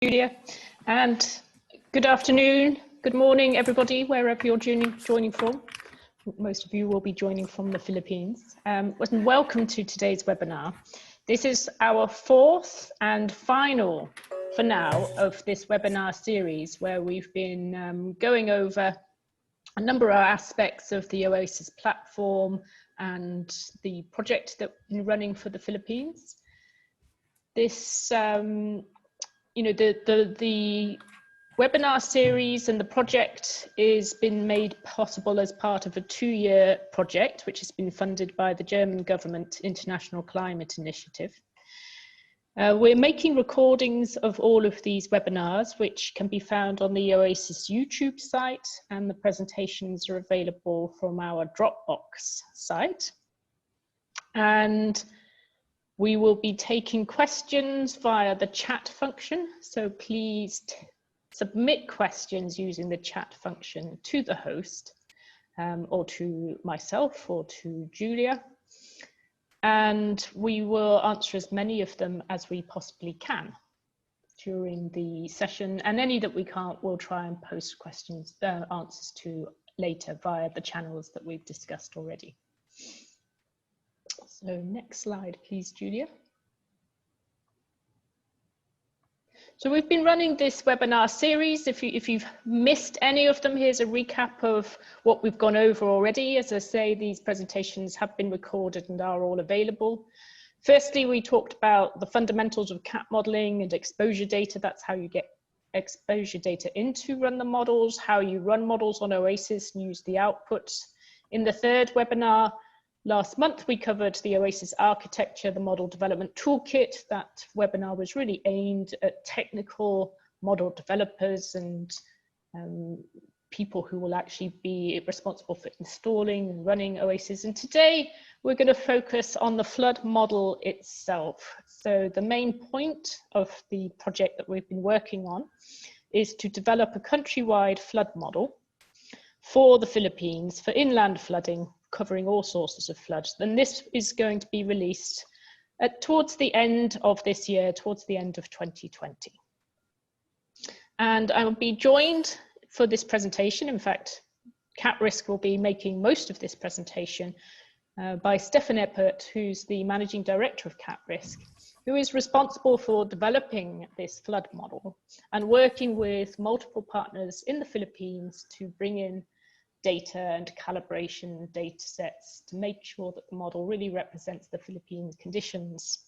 Julia, and good afternoon, good morning, everybody, wherever you're joining from. Most of you will be joining from the Philippines. And welcome to today's webinar. This is our fourth and final, for now, of this webinar series where we've been going over a number of aspects of the Oasis platform and the project that we're running for the Philippines. This the webinar series and the project is been made possible as part of a 2-year project, which has been funded by the German government International Climate Initiative. We're making recordings of all of these webinars, which can be found on the Oasis YouTube site, and the presentations are available from our Dropbox site. And we will be taking questions via the chat function, so please submit questions using the chat function to the host or to myself or to Julia, and we will answer as many of them as we possibly can during the session, and any that we can't, we'll try and post questions, answers to later via the channels that we've discussed already. So next slide, please, Julia. So we've been running this webinar series. If you've missed any of them, here's a recap of what we've gone over already. As I say, these presentations have been recorded and are all available. Firstly, we talked about the fundamentals of CAT modeling and exposure data. That's how you get exposure data in to run the models, how you run models on Oasis and use the outputs. In the third webinar, last month, we covered the Oasis architecture, the model development toolkit. That webinar was really aimed at technical model developers and people who will actually be responsible for installing and running Oasis. And today, we're going to focus on the flood model itself. So the main point of the project that we've been working on is to develop a countrywide flood model for the Philippines for inland flooding, covering all sources of floods. Then this is going to be released towards the end of this year, towards the end of 2020. And I will be joined for this presentation. In fact, Katrisk will be making most of this presentation by Stefan Eppert, who's the Managing Director of Katrisk, who is responsible for developing this flood model and working with multiple partners in the Philippines to bring in data and calibration data sets to make sure that the model really represents the Philippine conditions.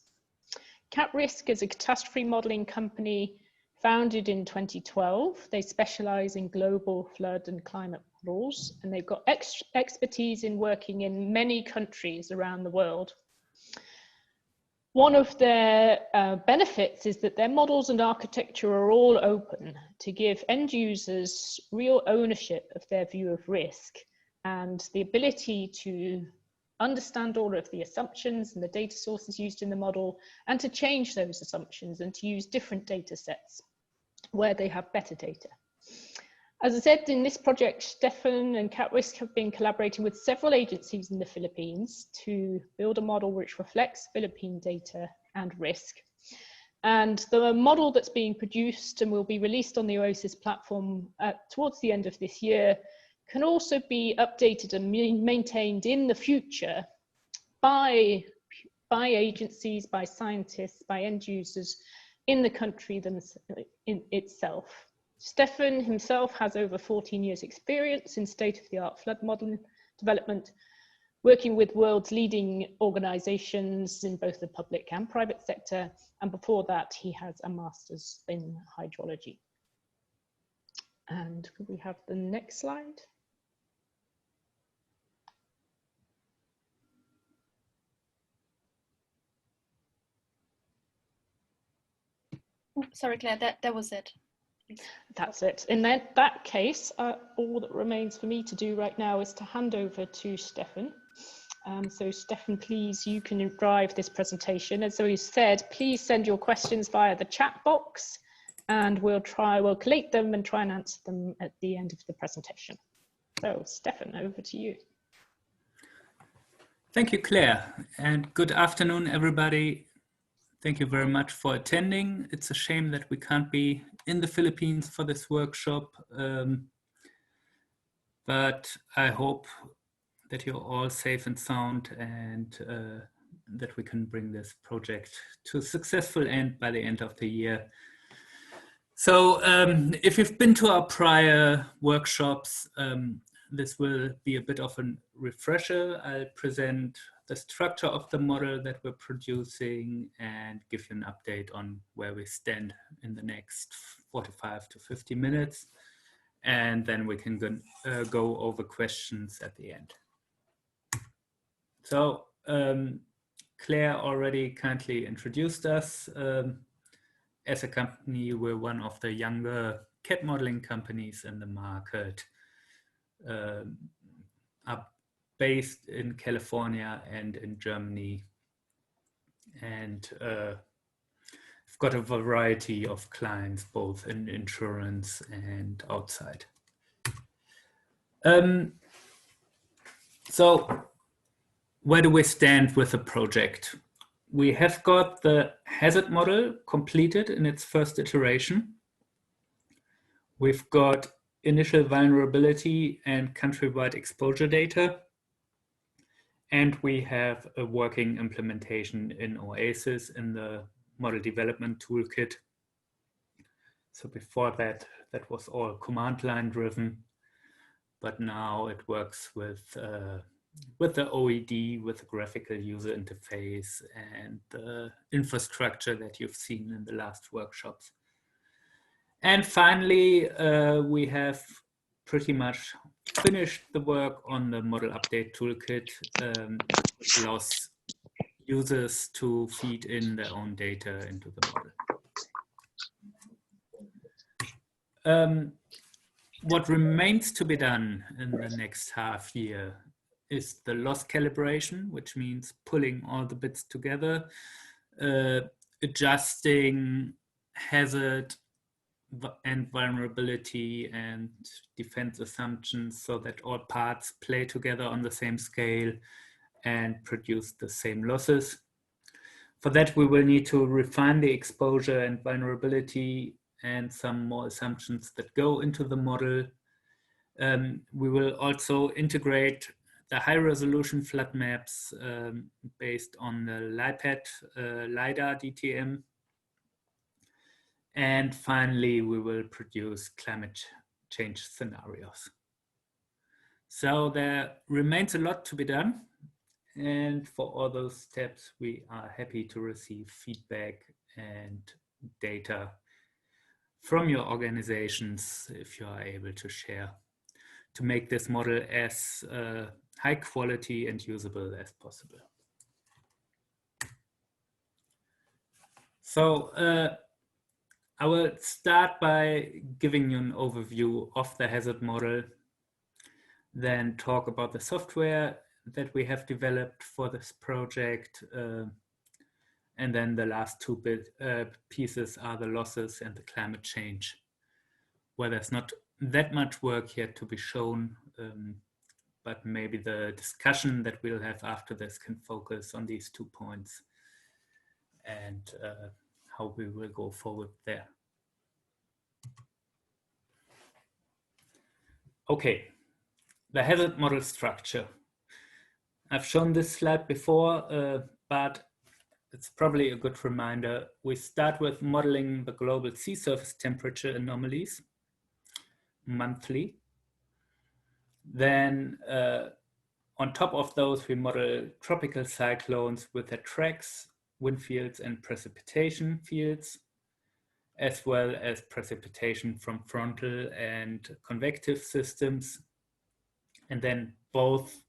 Katrisk is a catastrophe modeling company founded in 2012. They specialize in global flood and climate models, and they've got expertise in working in many countries around the world. One of their benefits is that their models and architecture are all open to give end users real ownership of their view of risk and the ability to understand all of the assumptions and the data sources used in the model, and to change those assumptions and to use different data sets where they have better data. As I said, in this project, Stefan and Katrisk have been collaborating with several agencies in the Philippines to build a model which reflects Philippine data and risk. And the model that's being produced and will be released on the Oasis platform towards the end of this year can also be updated and maintained in the future by agencies, by scientists, by end users in the country itself. Stefan himself has over 14 years experience in state-of-the-art flood model development, working with world's leading organizations in both the public and private sector. And before that, he has a master's in hydrology. And could we have the next slide? Oh, sorry, Claire, that was it. That's it. In that case, all that remains for me to do right now is to hand over to Stefan. So Stefan, please, you can drive this presentation. As we said, please send your questions via the chat box, and we'll collate them and try and answer them at the end of the presentation. So Stefan, over to you. Thank you, Claire, and good afternoon, everybody. Thank you very much for attending. It's a shame that we can't be in the Philippines for this workshop, but I hope that you're all safe and sound, and that we can bring this project to a successful end by the end of the year. So if you've been to our prior workshops, this will be a bit of a refresher. I'll present the structure of the model that we're producing and give you an update on where we stand in the next 45 to 50 minutes. And then we can go over questions at the end. So Claire already kindly introduced us. As a company, we're one of the younger CAD modeling companies in the market. Are based in California and in Germany, and we've got a variety of clients both in insurance and outside. So where do we stand with the project? We have got the hazard model completed in its first iteration. We've got initial vulnerability and countrywide exposure data. And we have a working implementation in Oasis in the model development toolkit. So before that, that was all command line driven, but now it works with the OED, with the graphical user interface and the infrastructure that you've seen in the last workshops. And finally, we have pretty much finished the work on the Model Update Toolkit, which allows users to feed in their own data into the model. What remains to be done in the next half year is the loss calibration, which means pulling all the bits together, adjusting hazard and vulnerability and defense assumptions so that all parts play together on the same scale and produce the same losses. For that, we will need to refine the exposure and vulnerability and some more assumptions that go into the model. We will also integrate the high resolution flood maps based on the LIDAR DTM. And finally, we will produce climate change scenarios. So there remains a lot to be done. And for all those steps, we are happy to receive feedback and data from your organizations if you are able to share to make this model as high quality and usable as possible. So I will start by giving you an overview of the hazard model, then talk about the software that we have developed for this project, and then the last two pieces are the losses and the climate change, where there's not that much work yet to be shown, but maybe the discussion that we'll have after this can focus on these 2 points and how we will go forward there. Okay, the hazard model structure. I've shown this slide before, but it's probably a good reminder. We start with modeling the global sea surface temperature anomalies monthly. Then on top of those, we model tropical cyclones with their tracks, wind fields, and precipitation fields, as well as precipitation from frontal and convective systems. And then both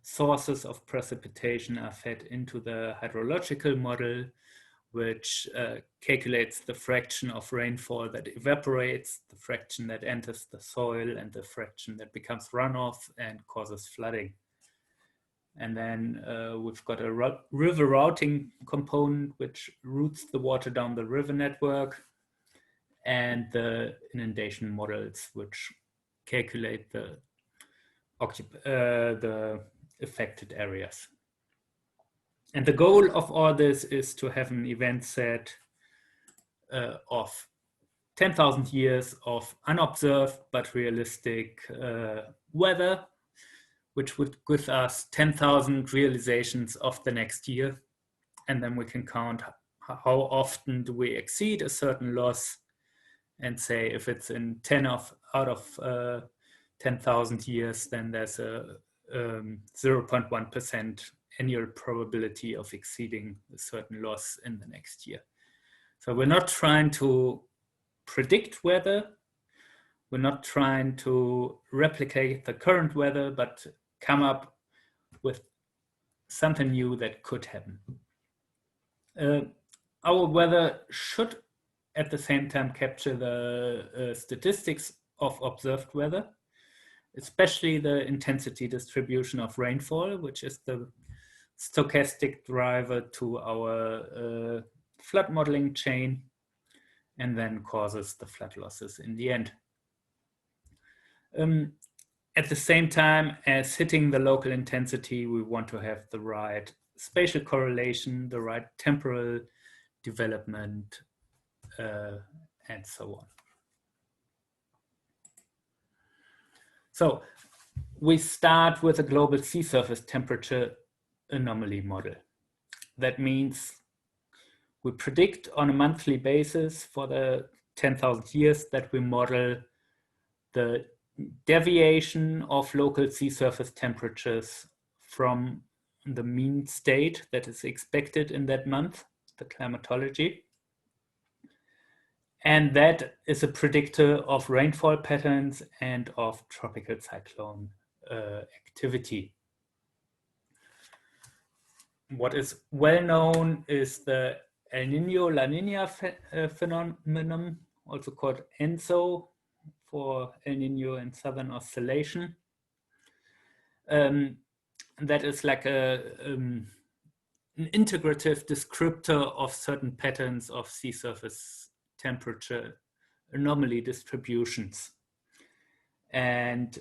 sources of precipitation are fed into the hydrological model, which calculates the fraction of rainfall that evaporates, the fraction that enters the soil, and the fraction that becomes runoff and causes flooding. And then we've got a river routing component, which routes the water down the river network, and the inundation models, which calculate the affected areas. And the goal of all this is to have an event set of 10,000 years of unobserved but realistic weather, which would give us 10,000 realizations of the next year. And then we can count how often do we exceed a certain loss, and say if it's in 10 out of 10,000 years, then there's a 0.1% annual probability of exceeding a certain loss in the next year. So we're not trying to predict weather, we're not trying to replicate the current weather, but come up with something new that could happen. Our weather should at the same time capture the statistics of observed weather, especially the intensity distribution of rainfall, which is the stochastic driver to our flood modeling chain, and then causes the flood losses in the end. At the same time as hitting the local intensity, we want to have the right spatial correlation, the right temporal development, and so on. So we start with a global sea surface temperature anomaly model. That means we predict on a monthly basis for the 10,000 years that we model the deviation of local sea surface temperatures from the mean state that is expected in that month, the climatology. And that is a predictor of rainfall patterns and of tropical cyclone activity. What is well known is the El Nino-La Nina phenomenon, also called ENSO for El Nino and Southern Oscillation. That is like an integrative descriptor of certain patterns of sea surface temperature anomaly distributions. And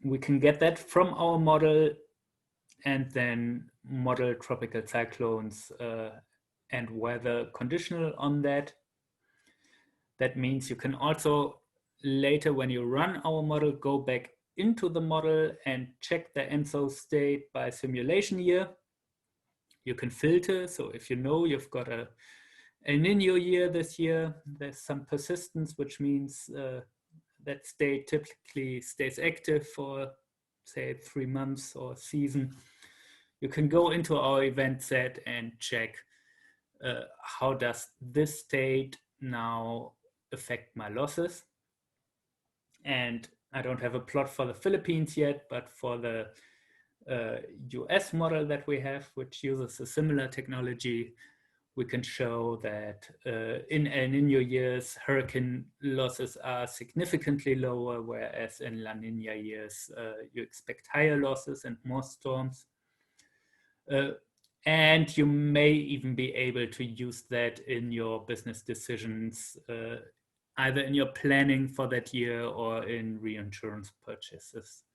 we can get that from our model and then model tropical cyclones and weather conditional on that. That means you can also later, when you run our model, go back into the model and check the ENSO state by simulation year. You can filter, so if you know you've got a El Nino year this year, there's some persistence, which means that state typically stays active for, say, 3 months or season. You can go into our event set and check how does this state now affect my losses. And I don't have a plot for the Philippines yet, but for the US model that we have, which uses a similar technology, we can show that in El Nino years, hurricane losses are significantly lower, whereas in La Nina years, you expect higher losses and more storms. And you may even be able to use that in your business decisions, either in your planning for that year or in reinsurance purchases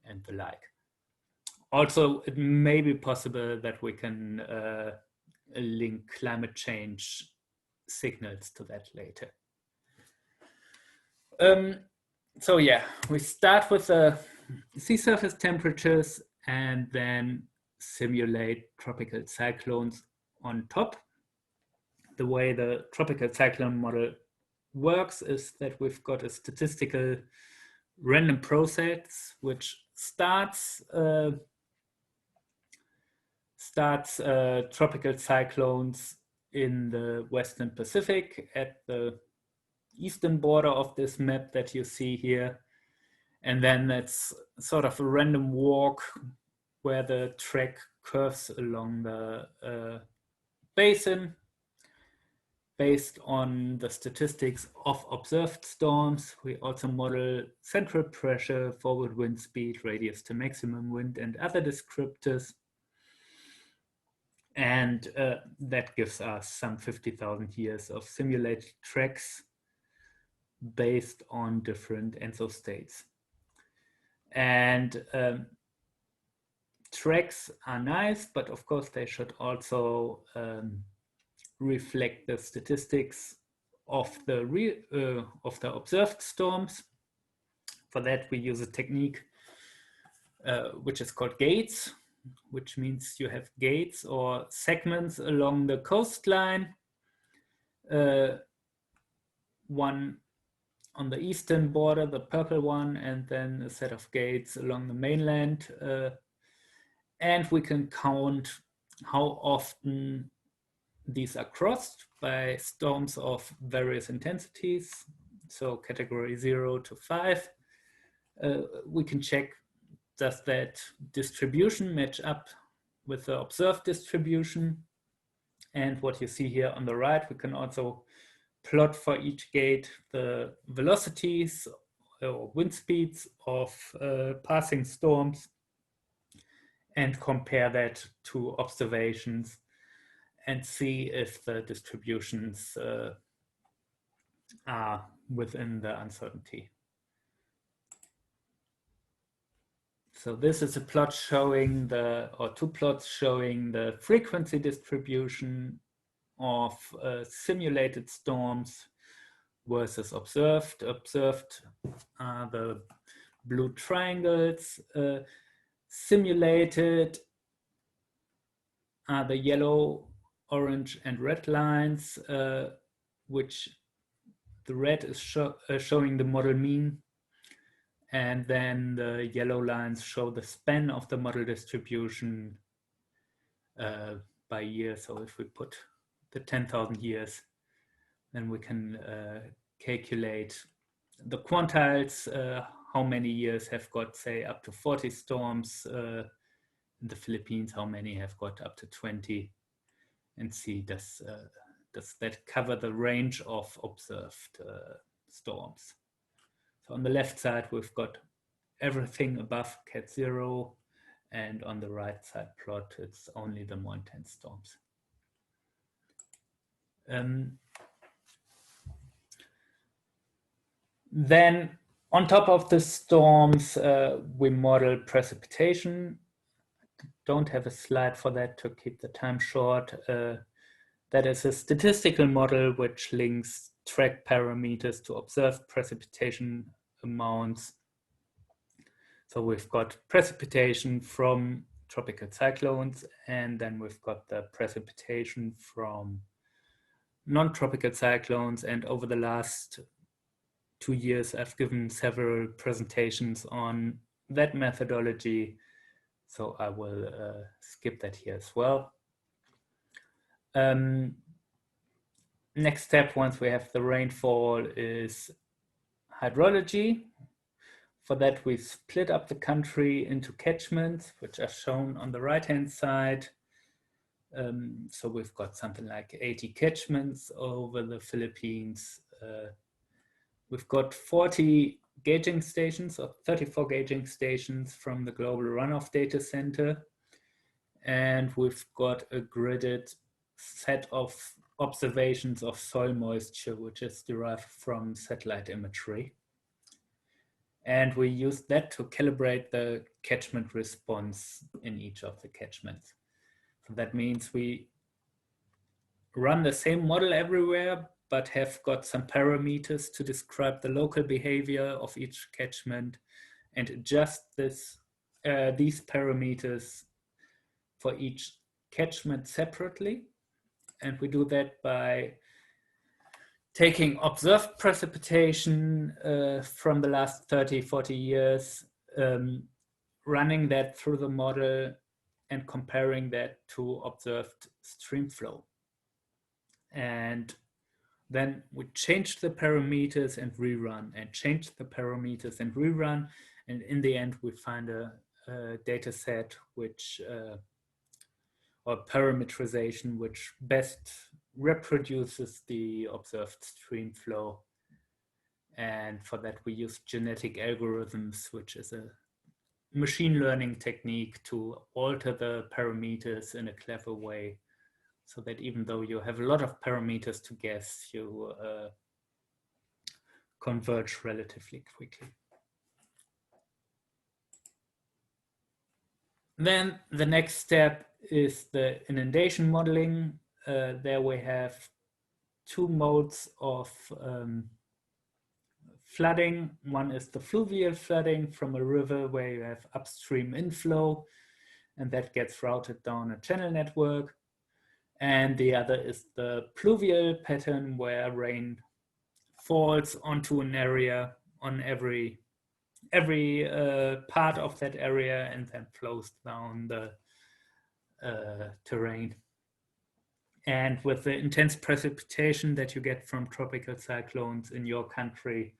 and the like. Also, it may be possible that we can link climate change signals to that later. So yeah, we start with the sea surface temperatures and then simulate tropical cyclones on top. The way the tropical cyclone model works is that we've got a statistical random process which starts tropical cyclones in the Western Pacific at the eastern border of this map that you see here. And then it's sort of a random walk where the track curves along the basin based on the statistics of observed storms. We also model central pressure, forward wind speed, radius to maximum wind, and other descriptors. And that gives us some 50,000 years of simulated tracks based on different ENSO states. And tracks are nice, but of course they should also reflect the statistics of the observed storms. For that, we use a technique which is called gates, which means you have gates or segments along the coastline. One on the eastern border, the purple one, and then a set of gates along the mainland. And we can count how often these are crossed by storms of various intensities. So category 0 to 5. We can check, does that distribution match up with the observed distribution? And what you see here on the right, we can also plot for each gate the velocities or wind speeds of passing storms and compare that to observations and see if the distributions are within the uncertainty. So this is a plot showing two plots showing the frequency distribution of simulated storms versus observed. Observed are the blue triangles. Simulated are the yellow, orange, and red lines, which the red is showing the model mean, and then the yellow lines show the span of the model distribution by year. So if we put the 10,000 years, then we can calculate the quantiles, how many years have got, say, up to 40 storms in the Philippines, how many have got up to 20, and see does that cover the range of observed storms. So on the left side, we've got everything above Cat 0, and on the right side plot, it's only the more intense storms. Then on top of the storms, we model precipitation. Don't have a slide for that to keep the time short. That is a statistical model which links track parameters to observed precipitation amounts. So we've got precipitation from tropical cyclones, and then we've got the precipitation from non-tropical cyclones. And over the last 2 years, I've given several presentations on that methodology, so I will skip that here as well. Next step, once we have the rainfall, is hydrology. For that, we split up the country into catchments, which are shown on the right-hand side. So we've got something like 80 catchments over the Philippines. We've got 40 gauging stations, or 34 gauging stations from the Global Runoff Data Center. And we've got a gridded set of observations of soil moisture, which is derived from satellite imagery. And we use that to calibrate the catchment response in each of the catchments. So that means we run the same model everywhere, but have got some parameters to describe the local behavior of each catchment and adjust these parameters for each catchment separately. And we do that by taking observed precipitation from the last 30, 40 years, running that through the model and comparing that to observed stream flow. And then we change the parameters and rerun, and change the parameters and rerun. And in the end, we find a data set which, or parameterization, which best reproduces the observed stream flow. And for that, we use genetic algorithms, which is a machine learning technique to alter the parameters in a clever way, so that even though you have a lot of parameters to guess, you converge relatively quickly. Then the next step is the inundation modeling. There we have two modes of flooding. One is the fluvial flooding from a river where you have upstream inflow, and that gets routed down a channel network. And the other is the pluvial pattern where rain falls onto an area on every part of that area and then flows down the terrain. And with the intense precipitation that you get from tropical cyclones in your country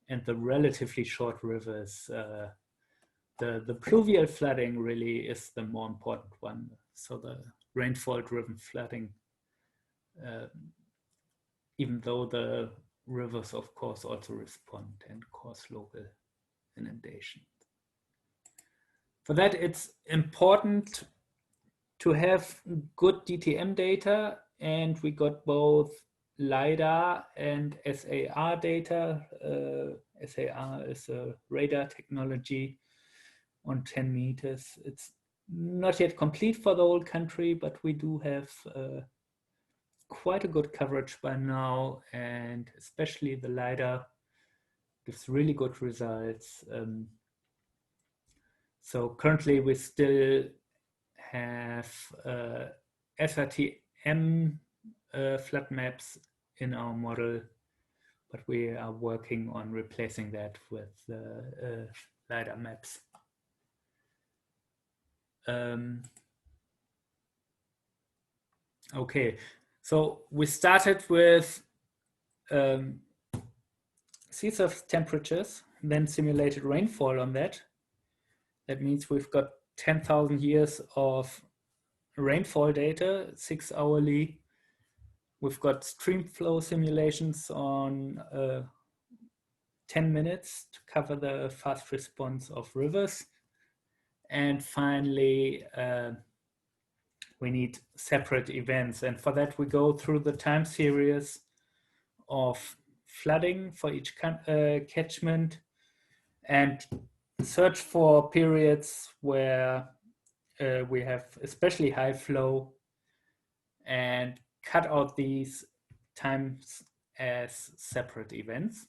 and the relatively short rivers, the pluvial flooding really is the more important one. So the rainfall-driven flooding, even though the rivers, of course, also respond and cause local inundation. For that, it's important to have good DTM data, and we got both LIDAR and SAR data. SAR is a radar technology on 10 meters. It's not yet complete for the whole country, but we do have quite a good coverage by now, and especially the LIDAR gives really good results. So currently we still have SRTM flood maps in our model, but we are working on replacing that with LIDAR maps. Okay, so we started with sea surface temperatures, then simulated rainfall on that. That means we've got 10,000 years of rainfall data, 6 hourly. We've got stream flow simulations on 10 minutes to cover the fast response of rivers. And finally, we need separate events. And for that, we go through the time series of flooding for each catchment and search for periods where we have especially high flow and cut out these times as separate events.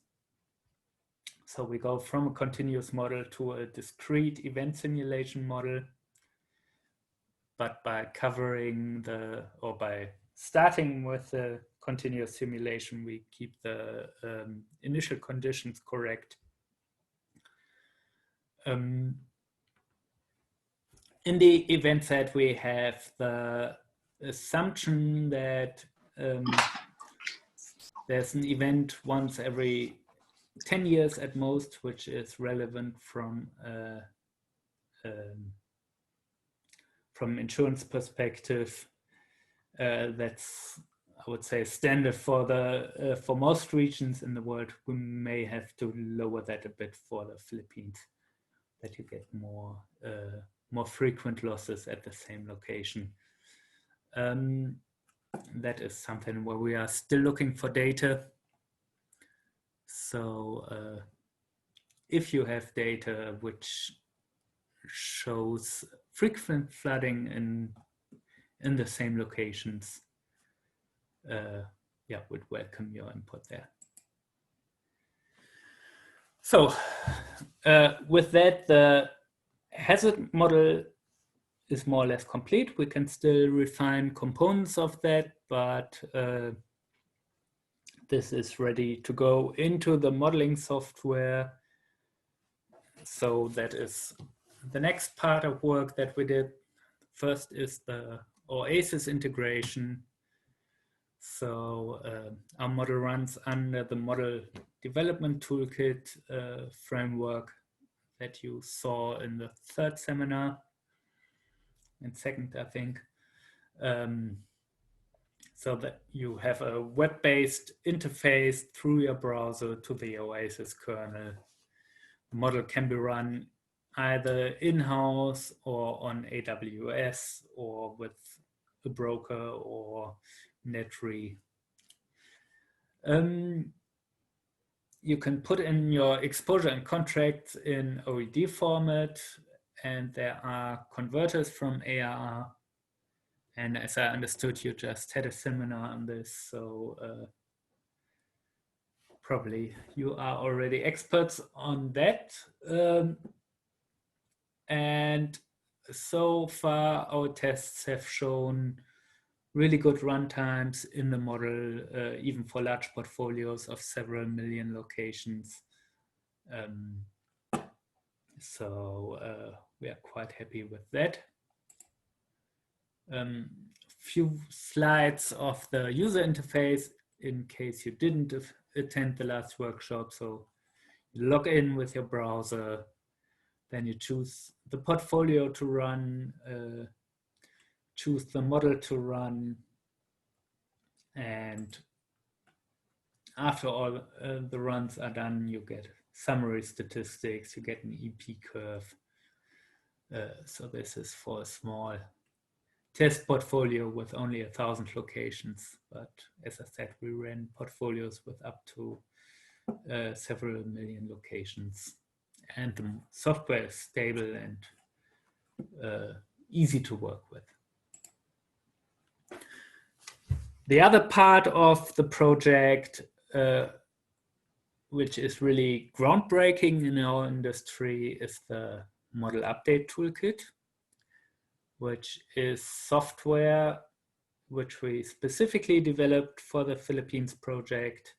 So we go from a continuous model to a discrete event simulation model, but by covering or by starting with the continuous simulation, we keep the initial conditions correct. In the event set, we have the assumption that there's an event once every 10 years at most, which is relevant from insurance perspective. That's, I would say, standard for most regions in the world. We may have to lower that a bit for the Philippines, that you get more frequent losses at the same location. That is something where we are still looking for data. So if you have data which shows frequent flooding in the same locations, yeah, would welcome your input there. So with that, the hazard model is more or less complete. We can still refine components of that, but this is ready to go into the modeling software. So that is the next part of work that we did. First is the OASIS integration. So our model runs under the Model Development Toolkit framework that you saw in the third seminar, and second, I think. So that you have a web-based interface through your browser to the OASIS kernel. The model can be run either in-house or on AWS or with a broker or Netry. You can put in your exposure and contracts in OED format, and there are converters from AIR. And as I understood, you just had a seminar on this, so probably you are already experts on that. And so far, our tests have shown really good runtimes in the model, even for large portfolios of several million locations. So we are quite happy with that. Few slides of the user interface in case you didn't attend the last workshop. So you log in with your browser, then you choose the portfolio to run, choose the model to run, and after all the runs are done, you get summary statistics, you get an EP curve. So this is for a small test portfolio with only 1,000 locations. But as I said, we ran portfolios with up to several million locations. And the software is stable and easy to work with. The other part of the project, which is really groundbreaking in our industry, is the Model Update Toolkit, which is software which we specifically developed for the Philippines project,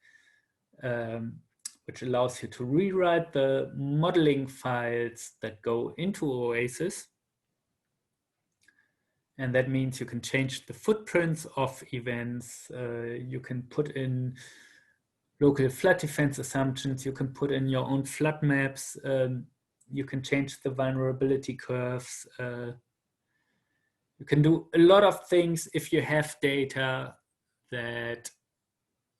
which allows you to rewrite the modeling files that go into OASIS. And that means you can change the footprints of events. You can put in local flood defense assumptions. You can put in your own flood maps. You can change the vulnerability curves. You can do a lot of things if you have data that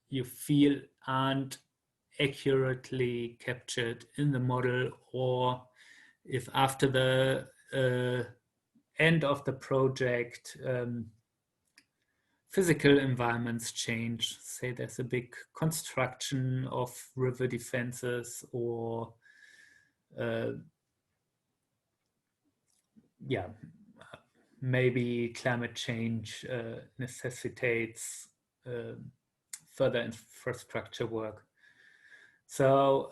you feel aren't accurately captured in the model, or if after the end of the project physical environments change. Say there's a big construction of river defenses, or yeah, maybe climate change necessitates further infrastructure work. So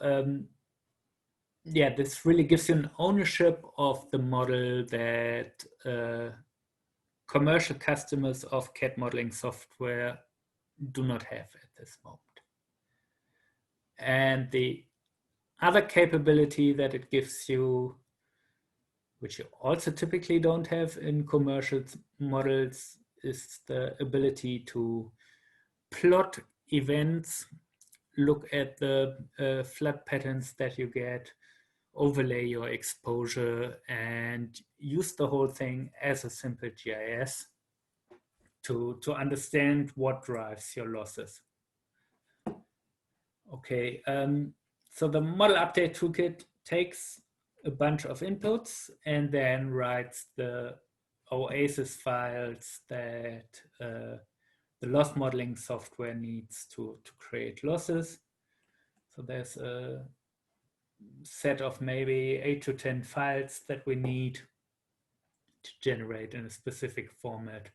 yeah, this really gives you an ownership of the model that commercial customers of CAD modeling software do not have at this moment. And the other capability that it gives you, which you also typically don't have in commercial models, is the ability to plot events, look at the flood patterns that you get, overlay your exposure, and use the whole thing as a simple GIS to understand what drives your losses. Okay, so the Model Update Toolkit takes a bunch of inputs and then writes the OASIS files that the loss modeling software needs to create losses. So there's a set of maybe 8 to 10 files that we need to generate in a specific format,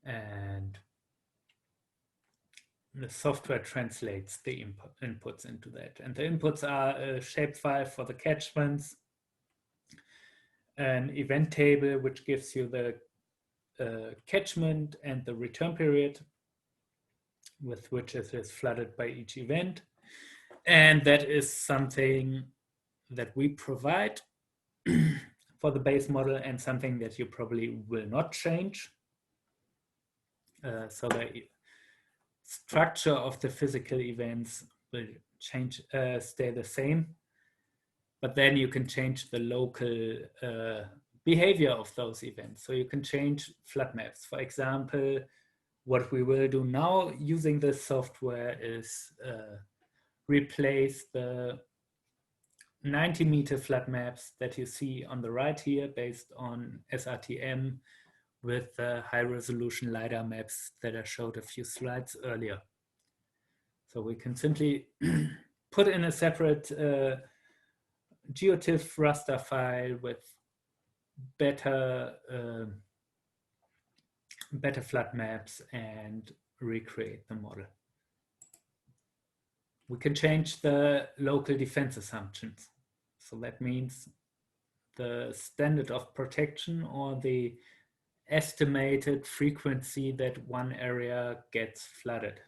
and the software translates the inputs into that. And the inputs are a shapefile for the catchments, an event table which gives you the catchment and the return period with which it is flooded by each event. And that is something that we provide for the base model, and something that you probably will not change. So the structure of the physical events will change, stay the same, but then you can change the local behavior of those events. So you can change flood maps. For example, what we will do now using this software is replace the 90-meter flood maps that you see on the right here based on SRTM with high-resolution LIDAR maps that I showed a few slides earlier. So we can simply put in a separate GeoTIFF raster file with better better flood maps and recreate the model. We can change the local defense assumptions. So that means the standard of protection or the estimated frequency that one area gets flooded.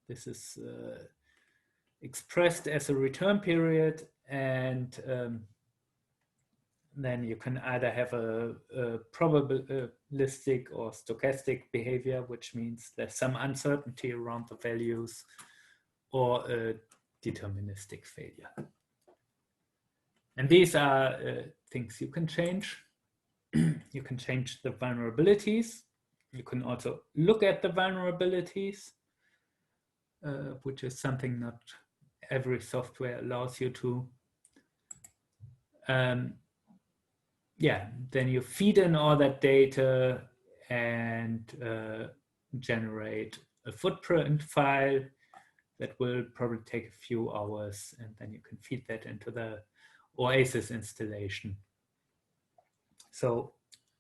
This is expressed as a return period, and then you can either have a probabilistic or stochastic behavior, which means there's some uncertainty around the values, or a deterministic failure. And these are things you can change. You can change the vulnerabilities. You can also look at the vulnerabilities, which is something not every software allows you to. Yeah, then you feed in all that data and generate a footprint file that will probably take a few hours, and then you can feed that into the OASIS installation. So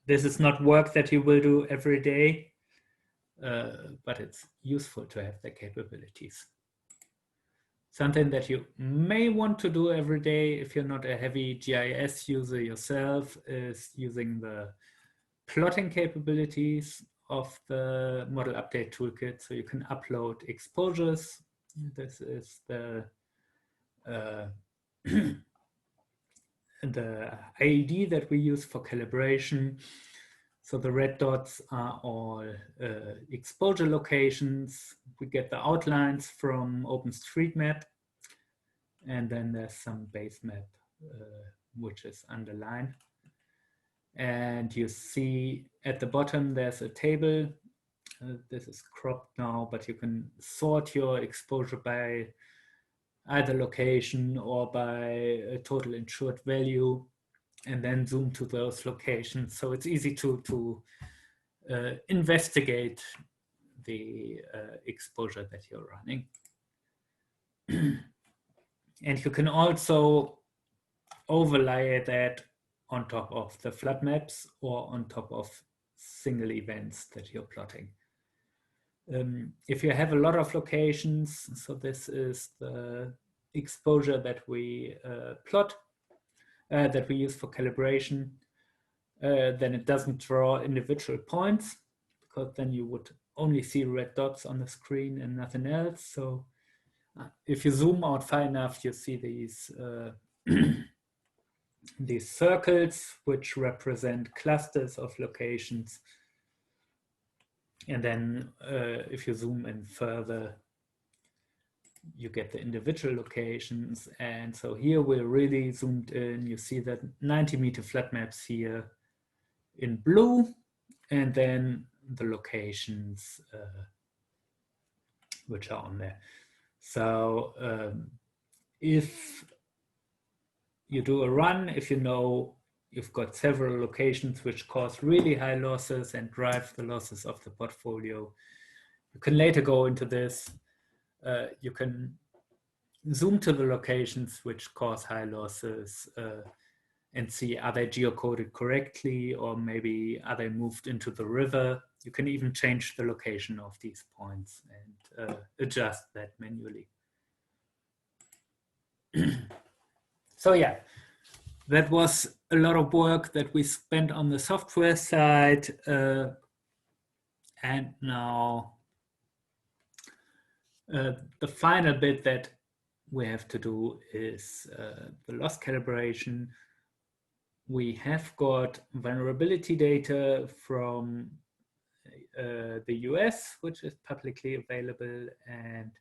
this is not work that you will do every day, but it's useful to have the capabilities. Something that you may want to do every day if you're not a heavy GIS user yourself is using the plotting capabilities of the Model Update Toolkit. So you can upload exposures. This is the the IED that we use for calibration. So the red dots are all exposure locations. We get the outlines from OpenStreetMap, and then there's some base map, which is underlined. And you see at the bottom, there's a table. This is cropped now, but you can sort your exposure by either location or by a total insured value, and then zoom to those locations. So it's easy to investigate the exposure that you're running. And you can also overlay that on top of the flood maps or on top of single events that you're plotting. If you have a lot of locations, so this is the exposure that we plot, that we use for calibration, then it doesn't draw individual points, because then you would only see red dots on the screen and nothing else. So if you zoom out far enough, you see these these circles, which represent clusters of locations. And then if you zoom in further, you get the individual locations. And so here we're really zoomed in. You see that 90-meter flood maps here in blue, and then the locations which are on there. So if you do a run, if you know you've got several locations which cause really high losses and drive the losses of the portfolio, you can later go into this. You can zoom to the locations which cause high losses and see, are they geocoded correctly, or maybe are they moved into the river? You can even change the location of these points and adjust that manually. So yeah, that was a lot of work that we spent on the software side. And now the final bit that we have to do is the loss calibration. We have got vulnerability data from the US, which is publicly available, and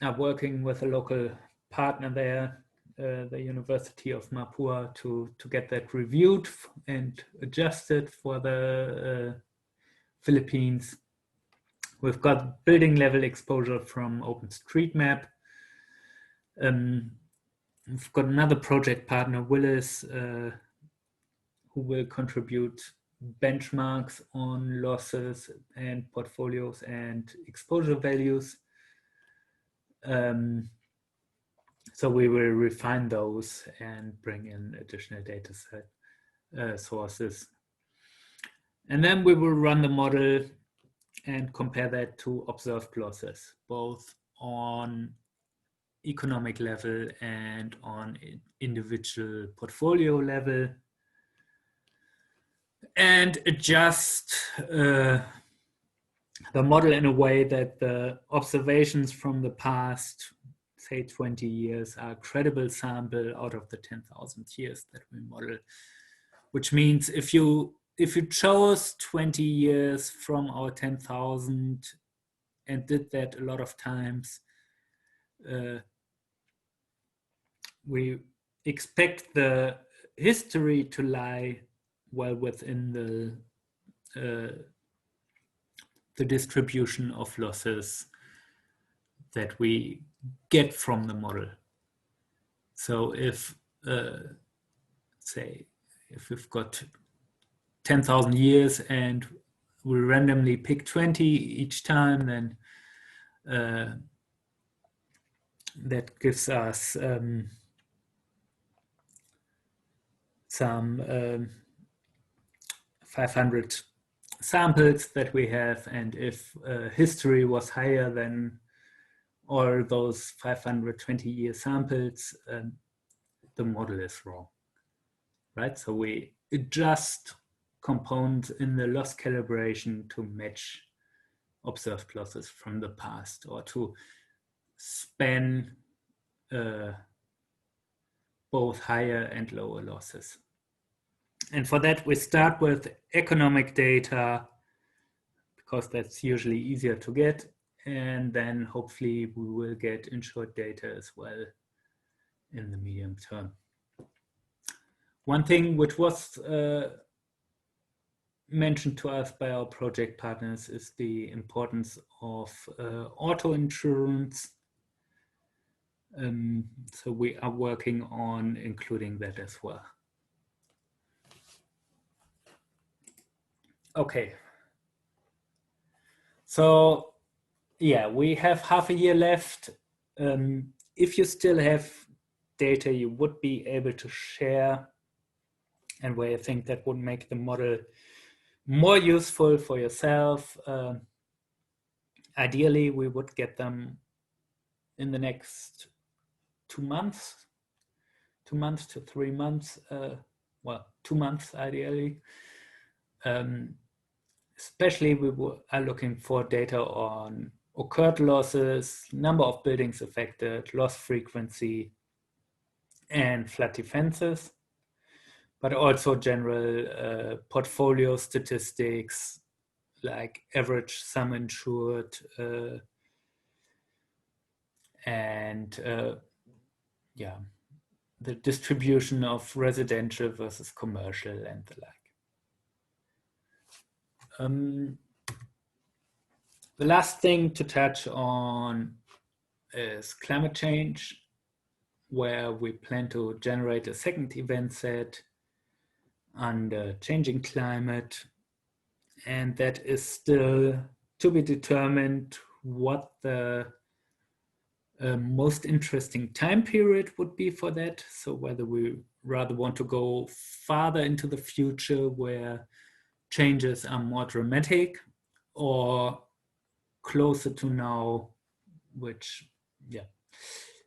are working with a local partner there, the University of Mapua, to get that reviewed and adjusted for the Philippines. We've got building level exposure from OpenStreetMap. We've got another project partner, Willis, who will contribute benchmarks on losses and portfolios and exposure values. So we will refine those and bring in additional data set sources. And then we will run the model and compare that to observed losses, both on economic level and on individual portfolio level, and adjust the model in a way that the observations from the past, say 20 years, are a credible sample out of the 10,000 years that we model. Which means if you chose 20 years from our 10,000 and did that a lot of times, we expect the history to lie well within the distribution of losses that we get from the model. So if, say, if we've got 10,000 years and we randomly pick 20 each time, then that gives us some 500 samples that we have, and if history was higher than all those 520-year samples, the model is wrong, right? So we adjust components in the loss calibration to match observed losses from the past, or to span both higher and lower losses. And for that, we start with economic data, because that's usually easier to get. And then hopefully we will get insured data as well in the medium term. One thing which was mentioned to us by our project partners is the importance of auto insurance. So we are working on including that as well. Okay. So yeah, we have half a year left. If you still have data you would be able to share, and where you think that would make the model more useful for yourself, ideally we would get them in the next 2 months, 2 months to 3 months, well, 2 months ideally. Especially we are looking for data on occurred losses, number of buildings affected, loss frequency, and flood defenses, but also general portfolio statistics like average sum insured, and yeah, the distribution of residential versus commercial and the like. The last thing to touch on is climate change, where we plan to generate a second event set under changing climate, and that is still to be determined what the most interesting time period would be for that. So whether we rather want to go farther into the future where changes are more dramatic, or closer to now, which yeah,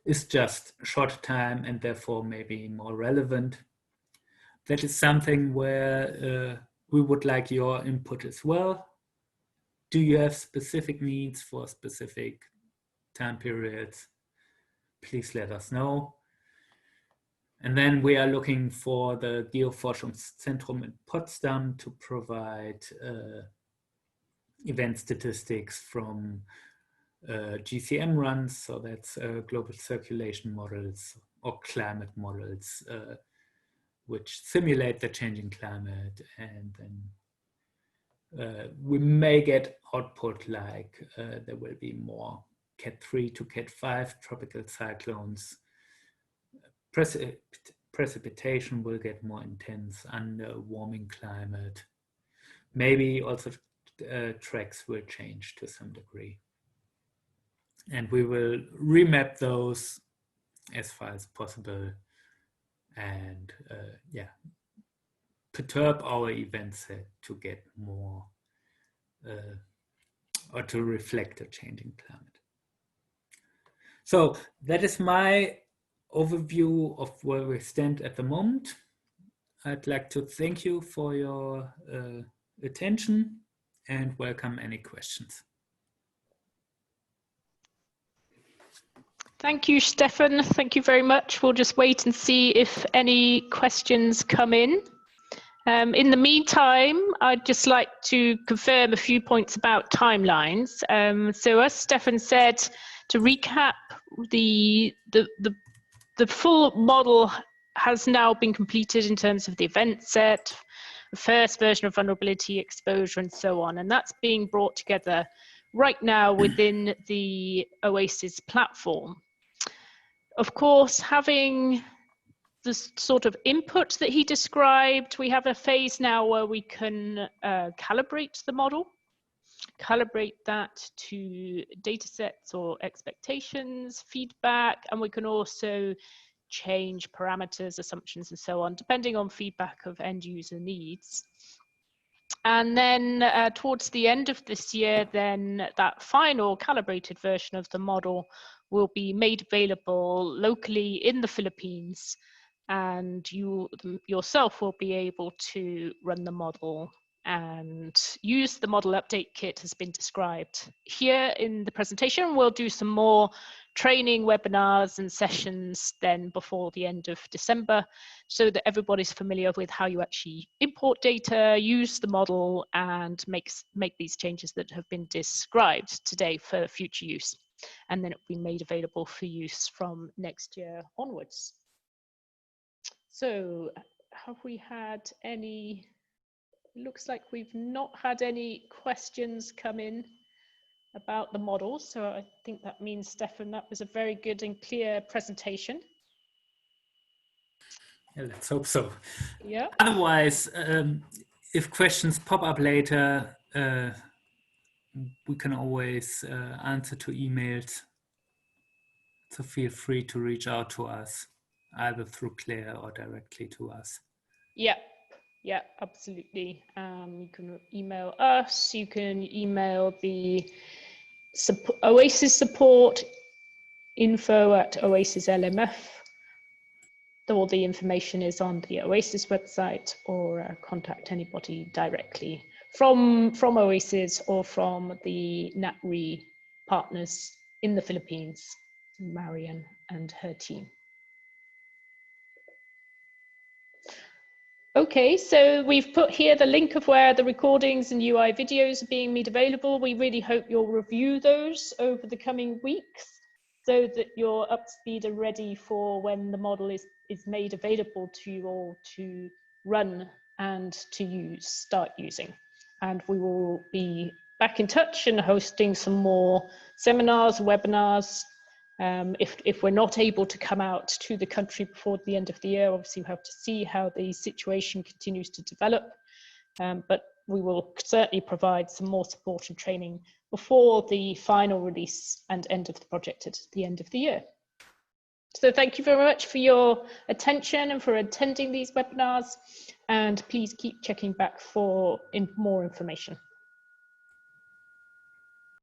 is just short time and therefore maybe more relevant. That is something where we would like your input as well. Do you have specific needs for specific time periods? Please let us know. And then we are looking for the Geoforschungszentrum in Potsdam to provide event statistics from GCM runs, so that's global circulation models or climate models, which simulate the changing climate, and then we may get output like there will be more Cat 3 to Cat 5 tropical cyclones. Precipitation will get more intense under warming climate. Maybe also tracks will change to some degree. And we will remap those as far as possible, and yeah, perturb our event set to get more or to reflect a changing climate. So that is my overview of where we stand at the moment. I'd like to thank you for your attention and welcome any questions. Thank you, Stefan. Thank you very much. We'll just wait and see if any questions come in. In the meantime, I'd just like to confirm a few points about timelines. So as Stefan said, to recap, the full model has now been completed in terms of the event set, the first version of vulnerability exposure, and so on. And that's being brought together right now within the Oasis platform. Of course, having the sort of input that he described, we have a phase now where we can calibrate the model, calibrate that to data sets or expectations, feedback, and we can also change parameters, assumptions, and so on, depending on feedback of end user needs. And then towards the end of this year, then that final calibrated version of the model will be made available locally in the Philippines, and you yourself will be able to run the model and use the model update kit has been described here in the presentation. We'll do some more training webinars and sessions then before the end of December, so that everybody's familiar with how you actually import data, use the model, and make these changes that have been described today for future use. And then it will be made available for use from next year onwards. So have we had any? Looks like we've not had any questions come in about the model. So I think that means, Stefan, that was a very good and clear presentation. Yeah, let's hope so. Yeah. Otherwise, if questions pop up later, we can always answer to emails. So feel free to reach out to us, either through Claire or directly to us. Yeah. Yeah, absolutely. You can email us, you can email the Oasis support, info@Oasis LMF. All the information is on the Oasis website, or contact anybody directly from Oasis or from the NatRe partners in the Philippines, Marian and her team. Okay, so we've put here the link of where the recordings and UI videos are being made available. We really hope you'll review those over the coming weeks so that you're up to speed and ready for when the model is made available to you all to run and to start using. And we will be back in touch and hosting some more seminars, webinars. If we're not able to come out to the country before the end of the year, obviously we have to see how the situation continues to develop, but we will certainly provide some more support and training before the final release and end of the project at the end of the year. So thank you very much for your attention and for attending these webinars, and please keep checking back for more information.